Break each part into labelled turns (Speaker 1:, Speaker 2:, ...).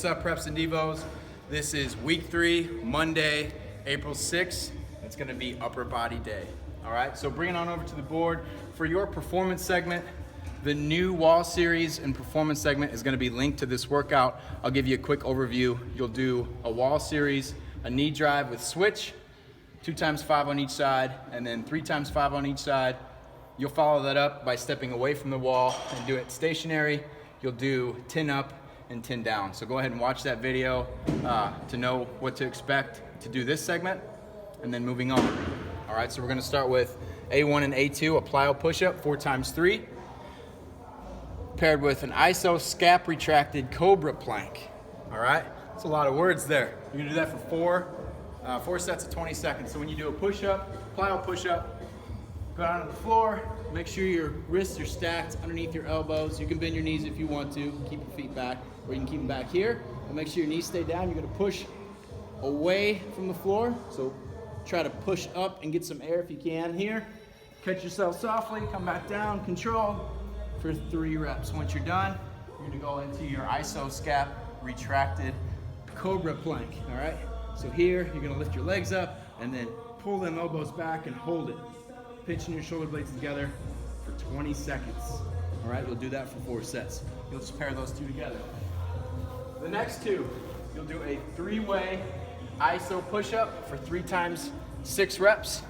Speaker 1: What's up, Preps and Devos? This is week 3, Monday, April 6th. It's gonna be upper body day. All right, so bring it on over to the board. For your performance segment, the new wall series and performance segment is gonna be linked to this workout. I'll give you a quick overview. You'll do a wall series, a knee drive with switch, 2 times 5 on each side, and then 3 times 5 on each side. You'll follow that up by stepping away from the wall and do it stationary. You'll do 10 up and 10 down. So go ahead and watch that video to know what to expect to do this segment, and then moving on. All right, so we're gonna start with A1 and A2, a plyo push-up, 4 times 3, paired with an iso scap retracted cobra plank. All right, that's a lot of words there. You're gonna do that for four sets of 20 seconds. So when you do a push-up, plyo push-up, go down to the floor, make sure your wrists are stacked underneath your elbows. You can bend your knees if you want to, keep your feet back, or you can keep them back here. And make sure your knees stay down. You're gonna push away from the floor. So try to push up and get some air if you can here. Catch yourself softly, come back down, control for 3 reps. Once you're done, you're gonna go into your iso scap retracted cobra plank, all right? So here, you're gonna lift your legs up and then pull them elbows back and hold it. Pinching your shoulder blades together for 20 seconds. All right, you'll do that for 4 sets. You'll just pair those 2 together. The next 2, you'll do a 3-way iso push-up for 3 times 6 reps,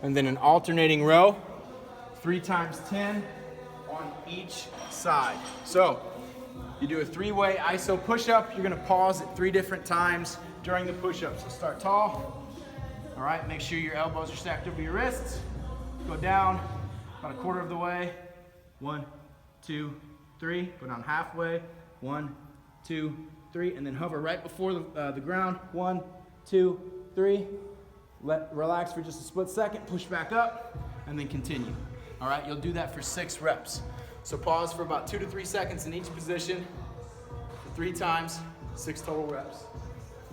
Speaker 1: and then an alternating row, 3 times 10 on each side. So you do a 3-way iso push-up. You're gonna pause at 3 different times during the push-up. So start tall. All right, make sure your elbows are stacked over your wrists. Go down about 1/4 of the way. 1, 2, 3. Go down halfway. 1, 2, 3, and then hover right before the ground. 1, 2, 3. Relax for just a split second. Push back up, and then continue. All right, you'll do that for 6 reps. So pause for about 2 to 3 seconds in each position for 3 times, 6 total reps.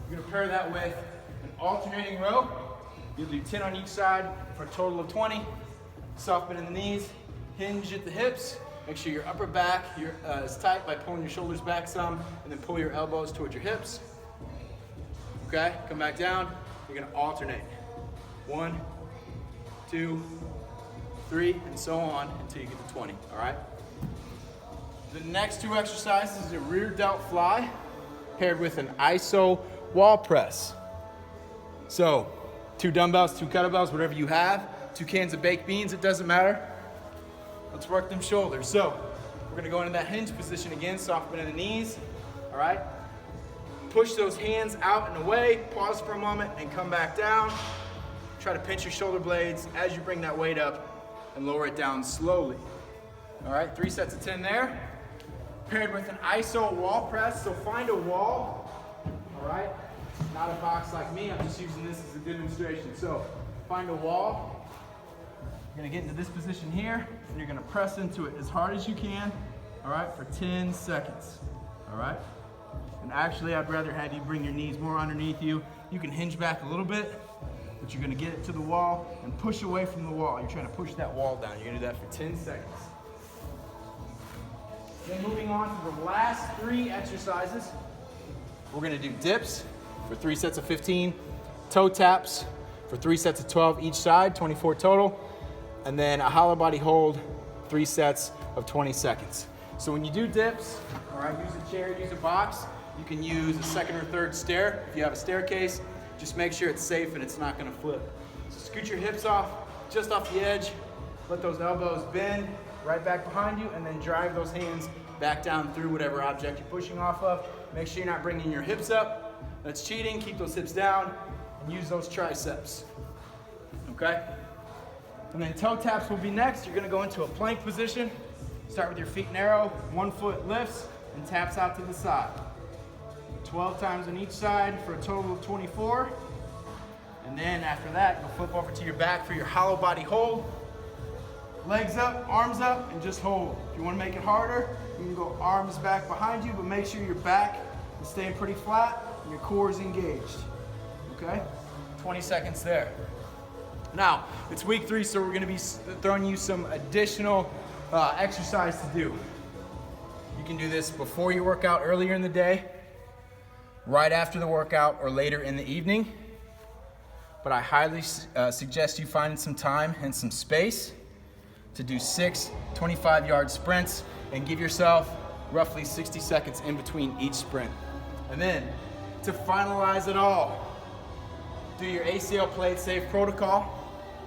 Speaker 1: You're gonna pair that with an alternating row. You'll do 10 on each side for a total of 20. Soft bend in the knees, hinge at the hips. Make sure your upper back is tight by pulling your shoulders back some, and then pull your elbows towards your hips. Okay, come back down. You're gonna alternate. 1, 2, 3, and so on until you get to 20, all right? The next 2 exercises is a rear delt fly paired with an iso wall press. So 2 dumbbells, 2 kettlebells, whatever you have, 2 cans of baked beans, it doesn't matter. Let's work them shoulders. So we're gonna go into that hinge position again, soft bend in the knees, all right? Push those hands out and away, pause for a moment, and come back down. Try to pinch your shoulder blades as you bring that weight up and lower it down slowly. All right, 3 sets of 10 there. Paired with an iso wall press, so find a wall, all right? Not a box like me, I'm just using this as a demonstration. So find a wall. You're gonna get into this position here, and you're gonna press into it as hard as you can, all right, for 10 seconds, all right? And actually, I'd rather have you bring your knees more underneath you. You can hinge back a little bit, but you're gonna get it to the wall and push away from the wall. You're trying to push that wall down. You're gonna do that for 10 seconds. Then moving on to the last 3 exercises, we're gonna do dips for 3 sets of 15, toe taps for 3 sets of 12 each side, 24 total, and then a hollow body hold, 3 sets of 20 seconds. So when you do dips, all right, use a chair, use a box. You can use a 2nd or 3rd stair. If you have a staircase, just make sure it's safe and it's not gonna flip. So scoot your hips off, just off the edge, let those elbows bend right back behind you, and then drive those hands back down through whatever object you're pushing off of. Make sure you're not bringing your hips up. That's cheating. Keep those hips down and use those triceps, okay? And then toe taps will be next. You're gonna go into a plank position. Start with your feet narrow, 1 foot lifts and taps out to the side. 12 times on each side for a total of 24. And then after that, you'll flip over to your back for your hollow body hold. Legs up, arms up, and just hold. If you wanna make it harder, you can go arms back behind you, but make sure your back is staying pretty flat and your core is engaged, okay? 20 seconds there. Now, it's week 3, so we're gonna be throwing you some additional exercise to do. You can do this before you work out earlier in the day, right after the workout or later in the evening. But I highly suggest you finding some time and some space to do 6 25-yard sprints and give yourself roughly 60 seconds in between each sprint. And then to finalize it all, do your ACL plate safe protocol.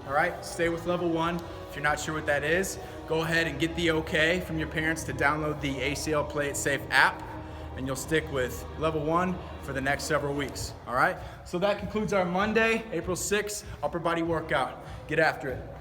Speaker 1: All right, stay with level 1. If you're not sure what that is, go ahead and get the okay from your parents to download the ACL Play It Safe app, and you'll stick with level 1 for the next several weeks. All right, so that concludes our Monday, April 6th upper body workout. Get after it.